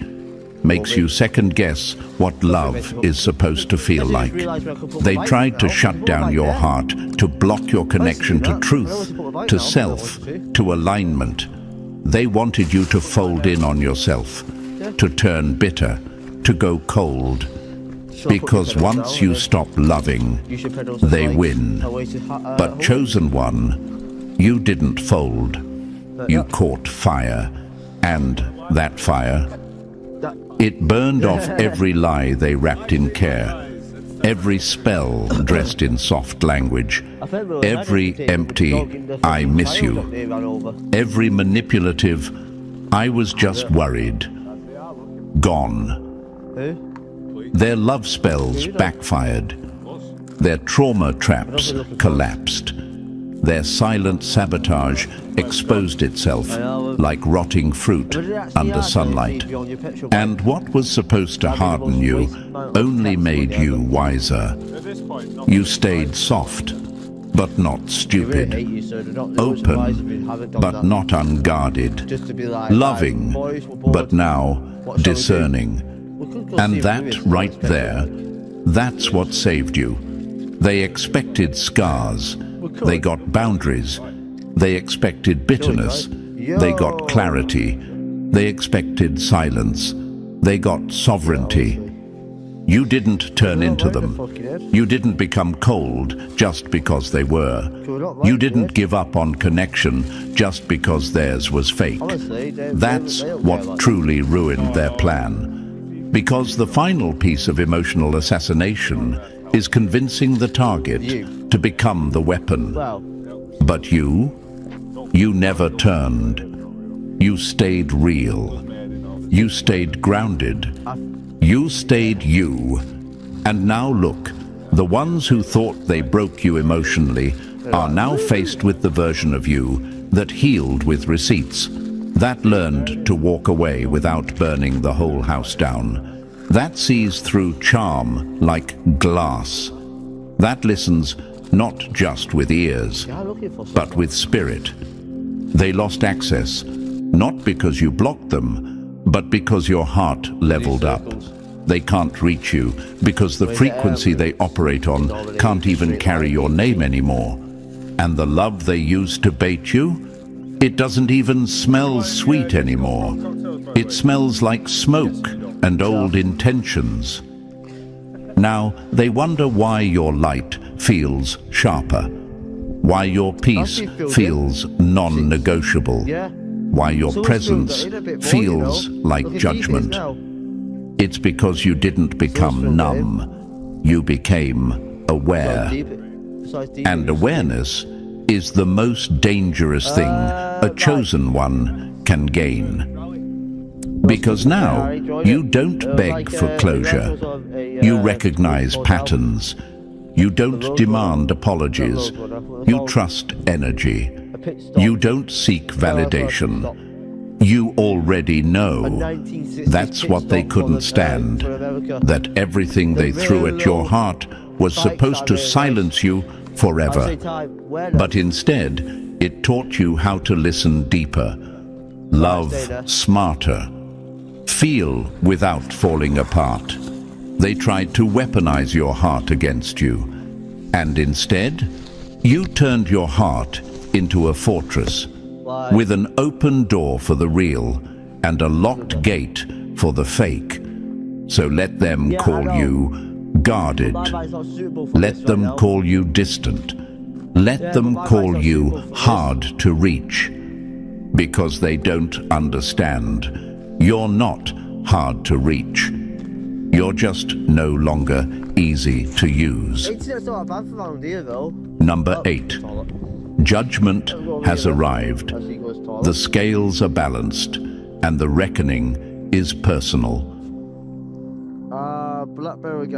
makes you second-guess what love is supposed to feel like. They tried to shut down your heart, to block your connection to truth, to self, to alignment. They wanted you to fold in on yourself, to turn bitter, to go cold. Because once you stop loving, they win. But chosen one, you didn't fold. You caught fire, and that fire, it burned off every lie they wrapped in care, every spell dressed in soft language, every empty "I miss you," every manipulative "I was just worried," gone. Their love spells backfired. Their trauma traps collapsed. Their silent sabotage exposed itself like rotting fruit under sunlight. And what was supposed to harden you only made you wiser. You stayed soft, but not stupid. Open, but not unguarded. Loving, but now discerning. And that right there, that's what saved you. They expected scars. They got boundaries. They expected bitterness. They got clarity. They expected silence. They got sovereignty. You didn't turn into them. You didn't become cold just because they were. You didn't give up on connection just because theirs was fake. That's what truly ruined their plan. Because the final piece of emotional assassination is convincing the target to become the weapon. But you never turned. You stayed real. You stayed grounded. You stayed you. And now look, the ones who thought they broke you emotionally are now faced with the version of you that healed with receipts, that learned to walk away without burning the whole house down, That sees through charm like glass. That listens not just with ears, but with spirit. They lost access, not because you blocked them, but because your heart leveled up. They can't reach you because the frequency they operate on can't even carry your name anymore. And the love they used to bait you, it doesn't even smell sweet anymore. It smells like smoke and old intentions. Now they wonder why your light feels sharper, why your peace feels non-negotiable, why your presence feels like judgment. It's because you didn't become numb, you became aware. And awareness is the most dangerous thing a chosen one can gain. Because now you don't beg for closure, you recognize patterns, you don't demand apologies, you trust energy, you don't seek validation. You already know. That's what they couldn't stand, that everything they threw at your heart was supposed to silence you forever. But instead, it taught you how to listen deeper, love smarter, feel without falling apart. They tried to weaponize your heart against you. And instead, you turned your heart into a fortress, with an open door for the real and a locked gate for the fake. So let them call you guarded. Let them call you distant. Let them call you hard to reach. Because they don't understand. You're not hard to reach. You're just no longer easy to use. Number 8. Judgment has arrived. The scales are balanced, and the reckoning is personal.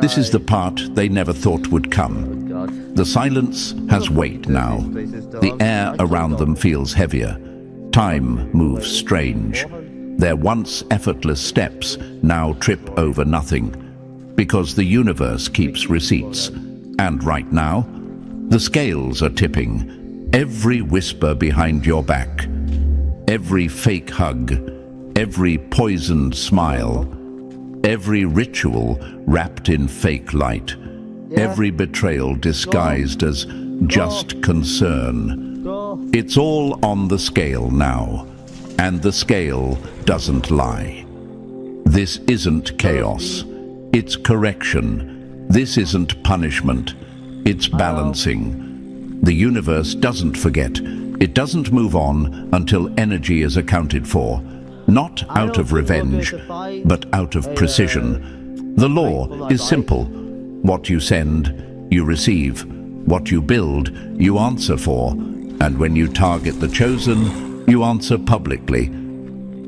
This is the part they never thought would come. The silence has weight now. The air around them feels heavier. Time moves strange. Their once effortless steps now trip over nothing, because the universe keeps receipts. And right now, the scales are tipping. Every whisper behind your back, every fake hug, every poisoned smile, every ritual wrapped in fake light, every betrayal disguised as just concern. It's all on the scale now, and the scale doesn't lie. This isn't chaos, it's correction. This isn't punishment, it's balancing. The universe doesn't forget. It doesn't move on until energy is accounted for, not out of revenge, but out of precision. The law is simple. What you send, you receive. What you build, you answer for. And when you target the chosen, you answer publicly.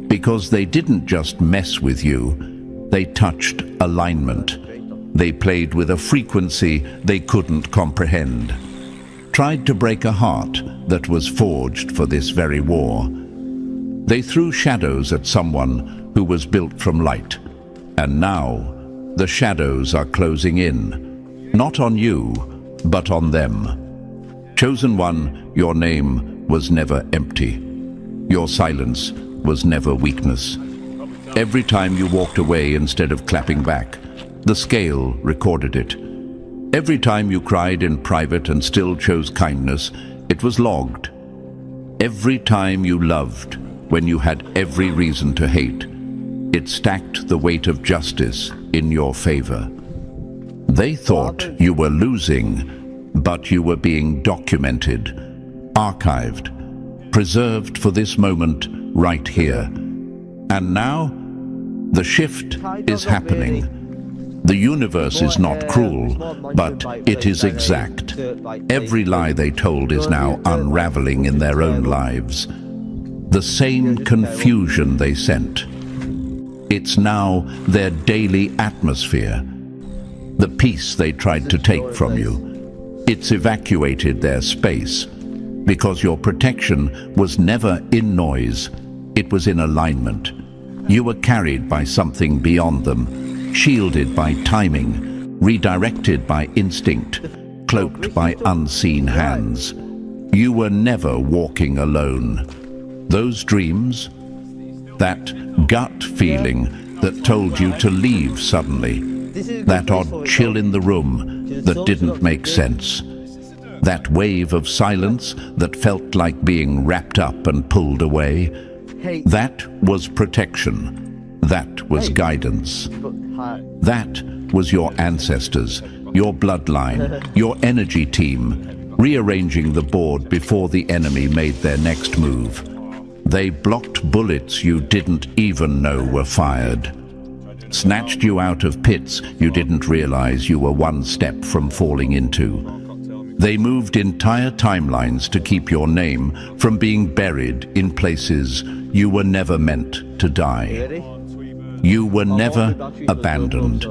Because they didn't just mess with you, they touched alignment. They played with a frequency they couldn't comprehend. Tried to break a heart that was forged for this very war. They threw shadows at someone who was built from light. And now, the shadows are closing in. Not on you, but on them. Chosen one, your name was never empty. Your silence was never weakness. Every time you walked away instead of clapping back, the scale recorded it. Every time you cried in private and still chose kindness, it was logged. Every time you loved when you had every reason to hate, it stacked the weight of justice in your favor. They thought you were losing, but you were being documented, archived, preserved for this moment right here. And now, the shift is happening. The universe is not cruel, but it is exact. Every lie they told is now unraveling in their own lives. The same confusion they sent. It's now their daily atmosphere. The peace they tried to take from you. It's evacuated their space, because your protection was never in noise. It was in alignment. You were carried by something beyond them, shielded by timing, redirected by instinct, cloaked by unseen hands. You were never walking alone. Those dreams, that gut feeling that told you to leave suddenly, that odd chill in the room that didn't make sense, that wave of silence that felt like being wrapped up and pulled away, that was protection, that was guidance. That was your ancestors, your bloodline, your energy team, rearranging the board before the enemy made their next move. They blocked bullets you didn't even know were fired, snatched you out of pits you didn't realize you were one step from falling into. They moved entire timelines to keep your name from being buried in places you were never meant to die. You were never abandoned.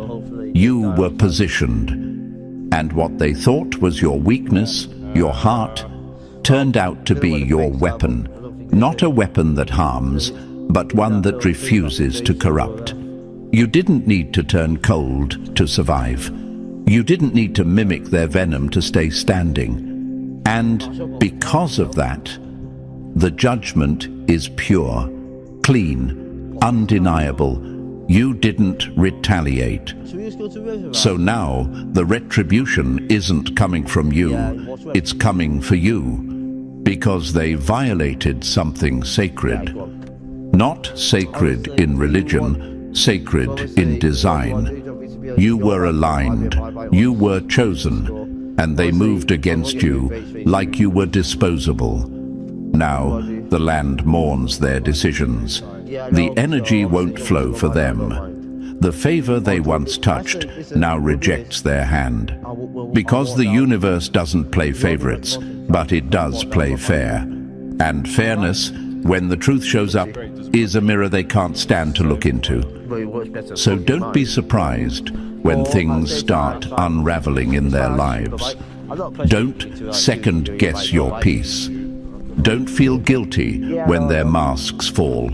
You were positioned. And what they thought was your weakness, your heart, turned out to be your weapon. Not a weapon that harms, but one that refuses to corrupt. You didn't need to turn cold to survive. You didn't need to mimic their venom to stay standing. And because of that, the judgment is pure, clean, undeniable. You didn't retaliate. So now the retribution isn't coming from you, it's coming for you, because they violated something sacred. Not sacred in religion, sacred in design. You were aligned, you were chosen, and they moved against you like you were disposable. Now, the land mourns their decisions. The energy won't flow for them. The favor they once touched now rejects their hand. Because the universe doesn't play favorites, but it does play fair. And fairness, when the truth shows up, is a mirror they can't stand to look into. So don't be surprised when things start unraveling in their lives. Don't second-guess your peace. Don't feel guilty when their masks fall.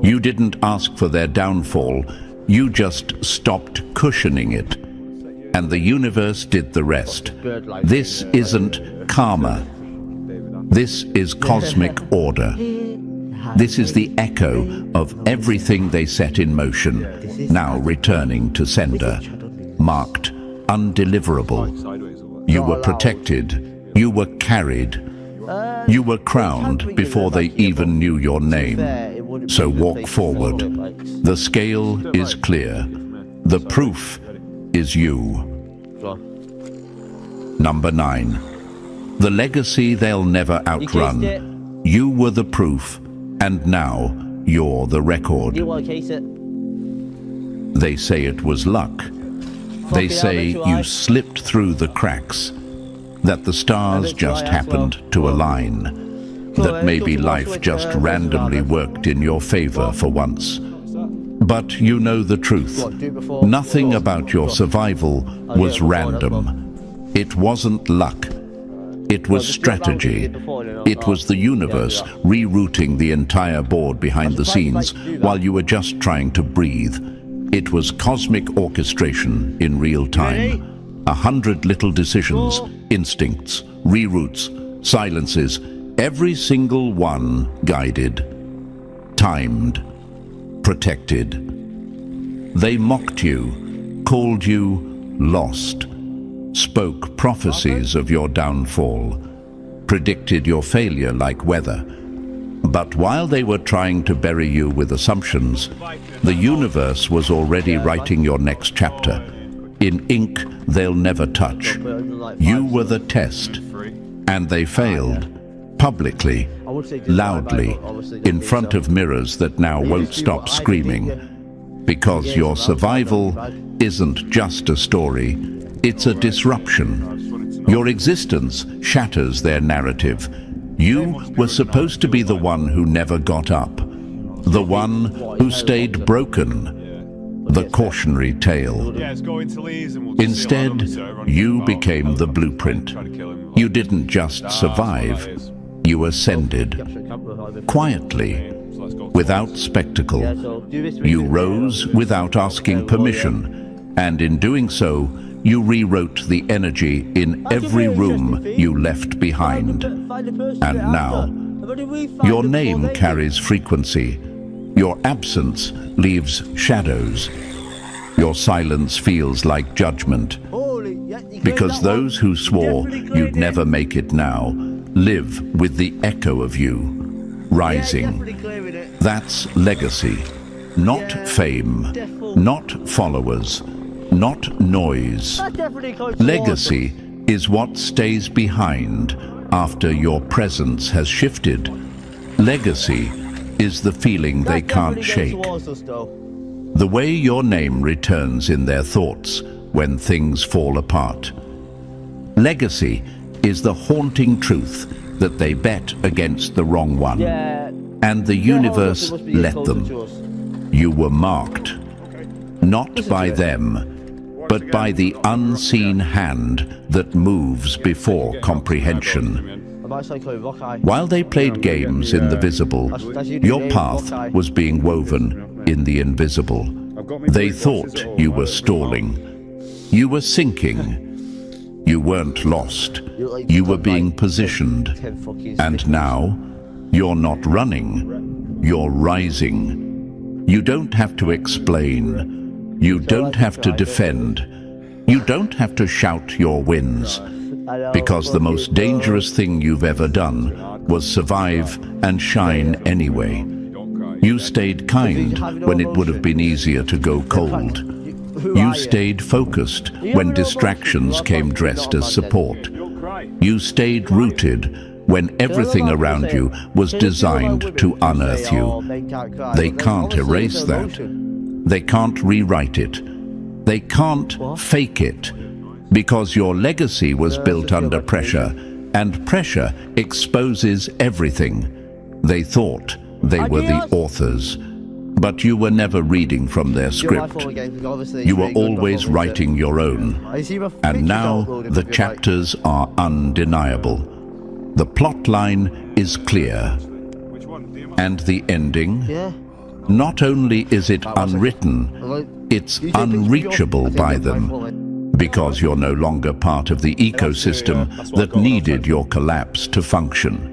You didn't ask for their downfall, you just stopped cushioning it. And the universe did the rest. This isn't karma. This is cosmic order. This is the echo of everything they set in motion, now returning to sender, marked undeliverable. You were protected, you were carried, you were crowned before they even knew your name. So walk forward. The scale is clear. The proof is you. Number 9. The legacy they'll never outrun. You were the proof, and now you're the record. They say it was luck. They say you slipped through the cracks, that the stars just happened to align, that maybe life just randomly worked in your favor for once. But you know the truth. Nothing about your survival was random. It wasn't luck. It was strategy. It was the universe rerouting the entire board behind the scenes while you were just trying to breathe. It was cosmic orchestration in real time. 100 little decisions, instincts, reroutes, silences, every single one guided, timed, protected. They mocked you, called you lost, spoke prophecies of your downfall, predicted your failure like weather. But while they were trying to bury you with assumptions, the universe was already writing your next chapter, in ink they'll never touch. You were the test, and they failed, publicly, loudly, in front of mirrors that now won't stop screaming. Because your survival isn't just a story, it's a disruption. Your existence shatters their narrative. You were supposed to be the one who never got up, the one who stayed broken, the cautionary tale. Instead, you became the blueprint. You didn't just survive, you ascended. Quietly, without spectacle. You rose without asking permission, and in doing so, you rewrote the energy in every room you left behind. And now, your name carries frequency. Your absence leaves shadows. Your silence feels like judgment. Because those who swore you'd never make it now live with the echo of you, rising. That's legacy, not fame, not followers, not noise. Legacy is what stays behind after your presence has shifted. Legacy is the feeling they can't shake. The way your name returns in their thoughts when things fall apart. Legacy is the haunting truth that they bet against the wrong one. And the universe let them. You were marked, not by them, but by the unseen hand that moves before comprehension. While they played games in the visible, your path was being woven in the invisible. They thought you were stalling. You were sinking. You weren't lost. You were being positioned. And now, you're not running. You're rising. You don't have to explain. You don't have to defend. You don't have to shout your wins. Because the most dangerous thing you've ever done was survive and shine anyway. You stayed kind when it would have been easier to go cold. You stayed focused when distractions came dressed as support. You stayed rooted when everything around you was designed to unearth you. They can't erase that. They can't rewrite it. They can't fake it. Because your legacy was built under pressure, and pressure exposes everything. They thought they were the authors, but you were never reading from their script. You were always writing your own. And now the chapters are undeniable. The plot line is clear. And the ending? Not only is it unwritten, it's unreachable by them. Because you're no longer part of the ecosystem that needed your collapse to function.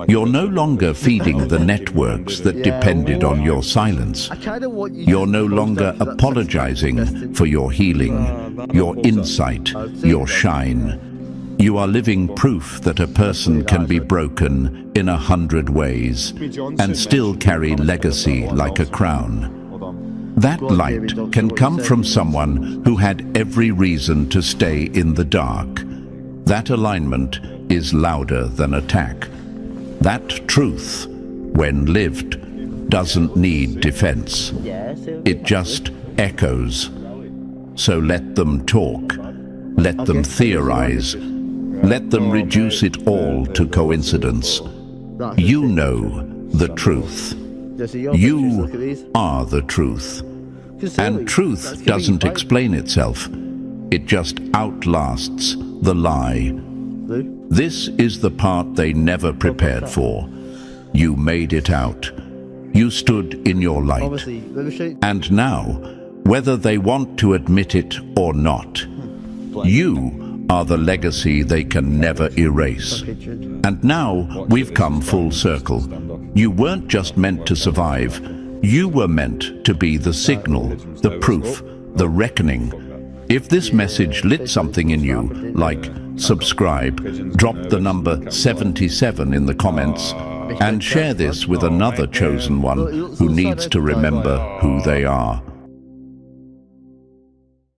You're no longer feeding the networks that depended on your silence. You're no longer apologizing for your healing, your insight, your shine. You are living proof that a person can be broken in 100 ways and still carry legacy like a crown. That light can come from someone who had every reason to stay in the dark. That alignment is louder than attack. That truth, when lived, doesn't need defense. It just echoes. So let them talk. Let them theorize. Let them reduce it all to coincidence. You know the truth. You are the truth. And truth doesn't explain itself. It just outlasts the lie. This is the part they never prepared for. You made it out. You stood in your light. And now, whether they want to admit it or not, you are the legacy they can never erase. And now we've come full circle. You weren't just meant to survive. You were meant to be the signal, the proof, the reckoning. If this message lit something in you, like subscribe, drop the number 77 in the comments, and share this with another chosen one who needs to remember who they are.